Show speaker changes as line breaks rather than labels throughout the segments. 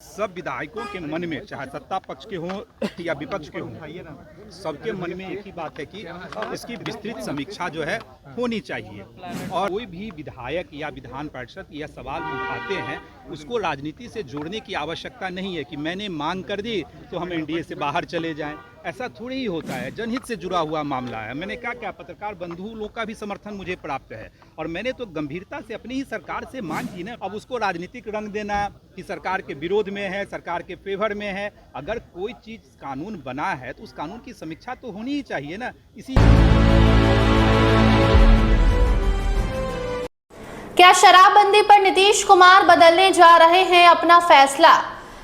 सब विधायकों के मन में, चाहे सत्ता पक्ष के हों या विपक्ष के हों, सबके मन में एक ही बात है कि इसकी विस्तृत समीक्षा जो है होनी चाहिए। और कोई भी विधायक या विधान पार्षद यह सवाल उठाते हैं, उसको राजनीति से जोड़ने की आवश्यकता नहीं है कि मैंने मांग कर दी तो हम एनडीए से बाहर चले जाएं। ऐसा थोड़ी ही होता है। जनहित से जुड़ा हुआ मामला है। मैंने क्या पत्रकार बंधु लोग का भी समर्थन मुझे प्राप्त है और मैंने तो गंभीरता से अपनी ही सरकार से मांग की ना। अब उसको राजनीतिक रंग देना कि सरकार के विरोध में है, सरकार के फेवर में है। अगर कोई चीज कानून बना है तो उस कानून की समीक्षा तो होनी ही चाहिए ना। इसी
क्या शराबबंदी पर नीतीश कुमार बदलने जा रहे हैं अपना फैसला?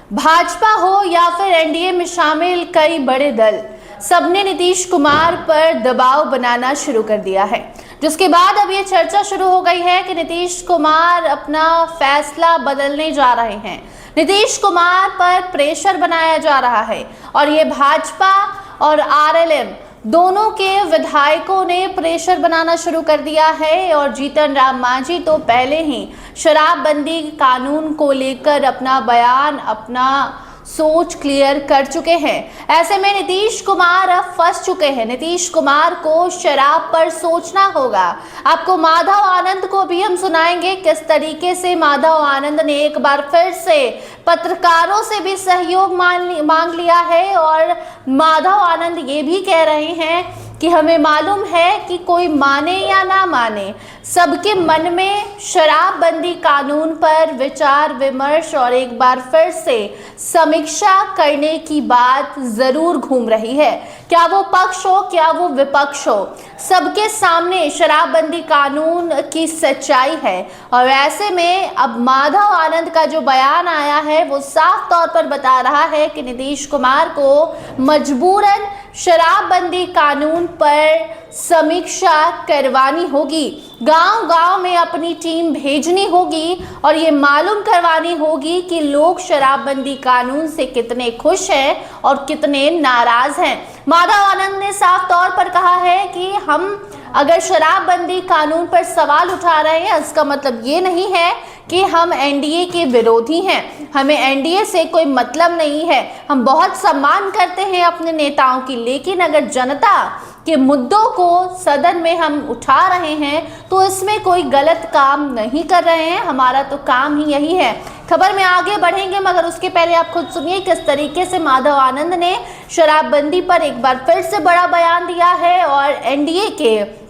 भाजपा हो या फिर एनडीए में शामिल कई बड़े दल, सबने नीतीश कुमार पर दबाव बनाना शुरू कर दिया है, जिसके बाद अब ये चर्चा शुरू हो गई है कि नीतीश कुमार अपना फैसला बदलने जा रहे हैं। नीतीश कुमार पर प्रेशर बनाया जा रहा है और ये भाजपा और आरएलएम दोनों के विधायकों ने प्रेशर बनाना शुरू कर दिया है। और जीतन राम मांझी तो पहले ही शराबबंदी कानून को लेकर अपना बयान, अपना सोच क्लियर कर चुके हैं। ऐसे में नीतीश कुमार अब फंस चुके हैं। नीतीश कुमार को शराब पर सोचना होगा। आपको माधव आनंद को भी हम सुनाएंगे किस तरीके से माधव आनंद ने एक बार फिर से पत्रकारों से भी सहयोग मांग लिया है। और माधव आनंद ये भी कह रहे हैं कि हमें मालूम है कि कोई माने या ना माने, सबके मन में शराबबंदी कानून पर विचार विमर्श और एक बार फिर से समीक्षा करने की बात जरूर घूम रही है। क्या वो पक्ष हो, क्या वो विपक्ष हो, सबके सामने शराबबंदी कानून की सच्चाई है। और ऐसे में अब माधव आनंद का जो बयान आया है वो साफ तौर पर बता रहा है कि नीतीश कुमार को मजबूरन शराबबंदी कानून पर समीक्षा करवानी होगी, गांव-गांव में अपनी टीम भेजनी होगी और ये मालूम करवानी होगी कि लोग शराबबंदी कानून से कितने खुश हैं और कितने नाराज हैं। माधव आनंद ने साफ तौर पर कहा है कि हम अगर शराबबंदी कानून पर सवाल उठा रहे हैं, इसका मतलब ये नहीं है कि हम एनडीए के विरोधी हैं। हमें एनडीए से कोई मतलब नहीं है। हम बहुत सम्मान करते हैं अपने नेताओं की, लेकिन अगर जनता के मुद्दों को सदन में हम उठा रहे हैं तो इसमें कोई गलत काम नहीं कर रहे हैं। हमारा तो काम ही यही है। खबर में आगे बढ़ेंगे, मगर उसके पहले आप खुद सुनिए किस तरीके से माधव आनंद ने शराबबंदी पर एक बार फिर से बड़ा बयान दिया है। और एनडीए के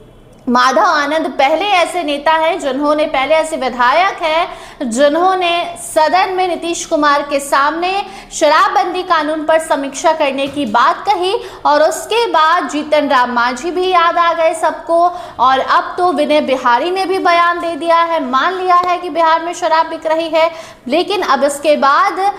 माधव आनंद पहले ऐसे नेता हैं जिन्होंने, पहले ऐसे विधायक हैं जिन्होंने सदन में नीतीश कुमार के सामने शराबबंदी कानून पर समीक्षा करने की बात कही। और उसके बाद जीतन राम मांझी भी याद आ गए सबको। और अब तो विनय बिहारी ने भी बयान दे दिया है, मान लिया है कि बिहार में शराब बिक रही है। लेकिन अब इसके बाद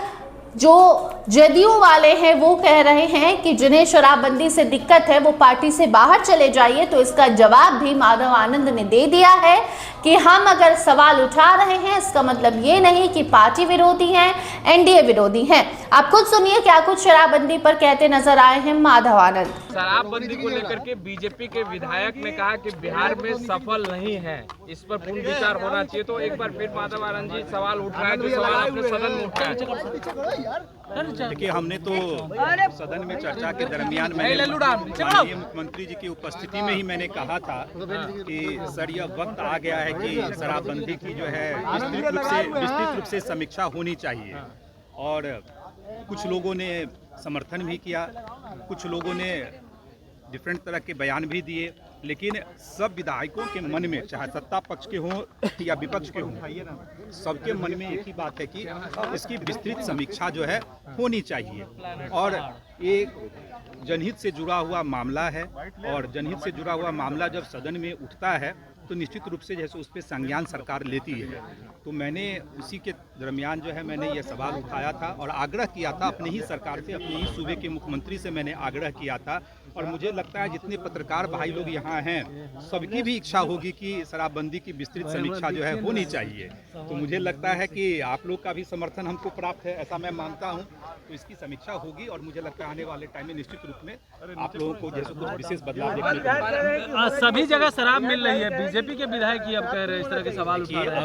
जो जदयू वाले हैं वो कह रहे हैं कि जिन्हें शराबबंदी से दिक्कत है वो पार्टी से बाहर चले जाइए। तो इसका जवाब भी माधव आनंद ने दे दिया है कि हम अगर सवाल उठा रहे हैं, इसका मतलब ये नहीं कि पार्टी विरोधी हैं, एनडीए विरोधी हैं। आप खुद सुनिए क्या कुछ शराबबंदी पर कहते नजर आए हैं माधव आनंद।
शराबबंदी को लेकर के बीजेपी के विधायक ने कहा कि बिहार में सफल नहीं है, इस पर पूर्ण विचार होना चाहिए। तो एक बार फिर माधव आनंद जी सवाल उठ रहा है, जो सवाल अपने सदन में उठाया।
देखिए, हमने तो सदन में चर्चा के दरमियान मैंने माननीय मुख्यमंत्री जी की उपस्थिति में ही मैंने कहा था कि सर यह वक्त आ गया है कि शराबबंदी की जो है विस्तृत रूप से समीक्षा होनी चाहिए। और कुछ लोगों ने समर्थन भी किया, कुछ लोगों ने डिफरेंट तरह के बयान भी दिए, लेकिन सब विधायकों के मन में, चाहे सत्ता पक्ष के हों या विपक्ष के हों, सबके मन में एक ही बात है कि इसकी विस्तृत समीक्षा जो है होनी चाहिए। और एक जनहित से जुड़ा हुआ मामला है और जनहित से जुड़ा हुआ मामला जब सदन में उठता है तो निश्चित रूप से जैसे उस पर संज्ञान सरकार लेती है। तो मैंने उसी के दरमियान जो है मैंने ये सवाल उठाया था और आग्रह किया था अपनी ही सरकार से, अपने ही सूबे के मुख्यमंत्री से मैंने आग्रह किया था। और मुझे लगता है जितने पत्रकार भाई लोग यहाँ हैं सबकी भी इच्छा होगी कि शराबबंदी की विस्तृत समीक्षा जो है होनी चाहिए। तो मुझे लगता है कि आप लोग का भी समर्थन हमको प्राप्त है, ऐसा मैं मानता हूँ। तो इसकी समीक्षा होगी और मुझे लगता है आने वाले टाइम में निश्चित रूप में आप लोगों को जैसे कुछ विशेष बदलाव देखने को मिलेगा।
सभी जगह शराब मिल रही है,
बीजेपी के विधायक ही अब कह रहे हैं इस तरह के सवाल उठा रहे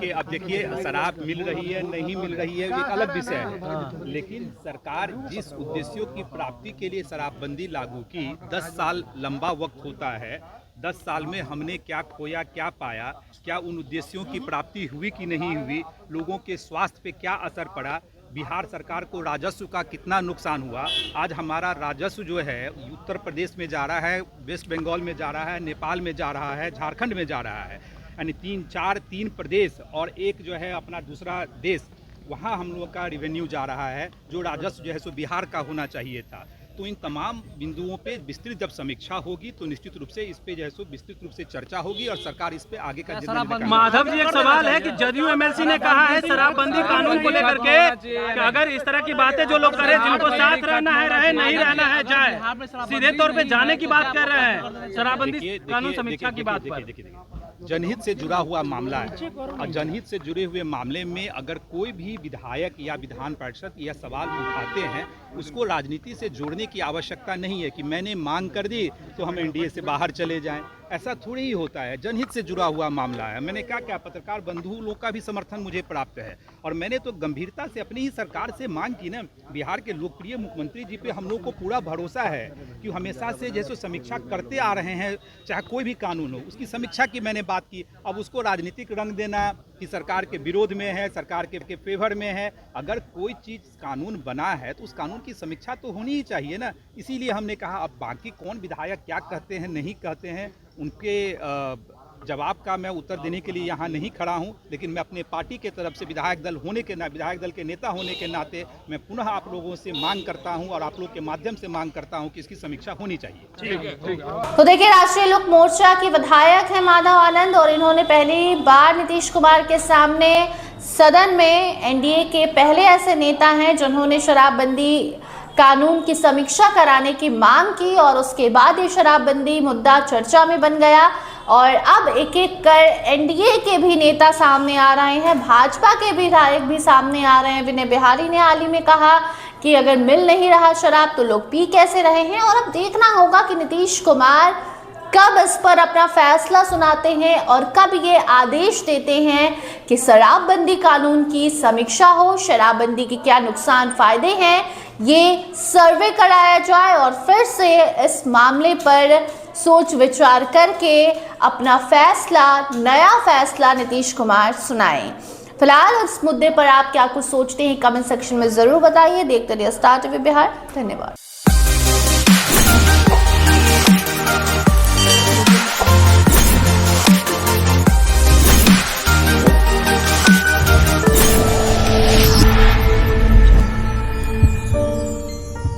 हैं।
अब देखिए शराब मिल रही है नहीं मिल रही है एक अलग विषय है, लेकिन सरकार जिस उद्देश्यों की प्राप्ति के लिए शराबबंदी लागू की, 10 साल लंबा वक्त होता है। 10 साल में हमने क्या खोया क्या पाया, क्या उन उद्देश्यों की प्राप्ति हुई कि नहीं हुई, लोगों के स्वास्थ्य पे क्या असर पड़ा, बिहार सरकार को राजस्व का कितना नुकसान हुआ। आज हमारा राजस्व जो है उत्तर प्रदेश में जा रहा है, वेस्ट बंगाल में जा रहा है, नेपाल में जा रहा है, झारखंड में जा रहा है, यानी 3 प्रदेश और एक जो है अपना दूसरा देश, वहाँ हम लोग का रेवेन्यू जा रहा है, जो राजस्व जो है सो बिहार का होना चाहिए था। तो इन तमाम बिंदुओं पे विस्तृत जब समीक्षा होगी तो निश्चित रूप से इस पे जो है सो विस्तृत रूप से चर्चा होगी और सरकार इस पे आगे का निर्णय।
माधव जी, एक सवाल है कि जदयू एमएलसी ने कहा है शराबबंदी कानून को लेकर के कि अगर इस तरह की बातें जो लोग कर रहे हैं, जिनको साथ रहना है रहे, नहीं रहना है जाए, सीधे तौर पे जाने की बात कर रहे हैं शराबबंदी कानून समीक्षा की बात पर।
जनहित से जुड़ा हुआ मामला है और जनहित से जुड़े हुए मामले में अगर कोई भी विधायक या विधान पार्षद यह सवाल उठाते हैं, उसको राजनीति से जोड़ने की आवश्यकता नहीं है कि मैंने मांग कर दी तो हम एनडीए से बाहर चले जाएं। ऐसा थोड़ी ही होता है, जनहित से जुड़ा हुआ मामला है। मैंने क्या पत्रकार बंधु लोग का भी समर्थन मुझे प्राप्त है और मैंने तो गंभीरता से अपनी ही सरकार से मांग की ना। बिहार के लोकप्रिय मुख्यमंत्री जी पे हम लोग को पूरा भरोसा है कि हमेशा से जैसे समीक्षा करते आ रहे हैं, चाहे कोई भी कानून हो उसकी समीक्षा की मैंने बात की। अब उसको राजनीतिक रंग देना कि सरकार के विरोध में है, सरकार के फेवर में है, अगर कोई चीज़ कानून बना है तो उस कानून की समीक्षा तो होनी ही चाहिए ना। इसीलिए हमने कहा अब बाकी कौन विधायक क्या कहते हैं नहीं कहते हैं, उनके जवाब का मैं उत्तर देने के लिए यहाँ नहीं खड़ा हूँ, लेकिन मैं अपने पार्टी के तरफ से विधायक दल के नेता होने के नाते मैं पुनः आप लोगों से मांग करता हूँ और आप लोग के माध्यम से मांग करता हूँ कि इसकी समीक्षा होनी चाहिए।
तो देखिए, राष्ट्रीय लोक मोर्चा के विधायक हैं माधव आनंद और इन्होंने पहली बार नीतीश कुमार के सामने सदन में एनडीए के पहले ऐसे नेता हैं जिन्होंने शराबबंदी कानून की समीक्षा कराने की मांग की और उसके बाद ये शराबबंदी मुद्दा चर्चा में बन गया और अब एक एक कर एनडीए के भी नेता सामने आ रहे हैं, भाजपा के विधायक भी सामने आ रहे हैं। विनय बिहारी ने हाल ही में कहा कि अगर मिल नहीं रहा शराब तो लोग पी कैसे रहे हैं और अब देखना होगा कि नीतीश कुमार कब इस पर अपना फैसला सुनाते हैं और कब ये आदेश देते हैं कि शराबबंदी कानून की समीक्षा हो, शराबबंदी के क्या नुकसान फायदे हैं, ये सर्वे कराया जाए और फिर से इस मामले पर सोच विचार करके अपना फैसला, नया फैसला नीतीश कुमार सुनाएं। फिलहाल इस मुद्दे पर आप क्या कुछ सोचते हैं कमेंट सेक्शन में जरूर बताइए। देखते रहिए स्टार टीवी बिहार। धन्यवाद।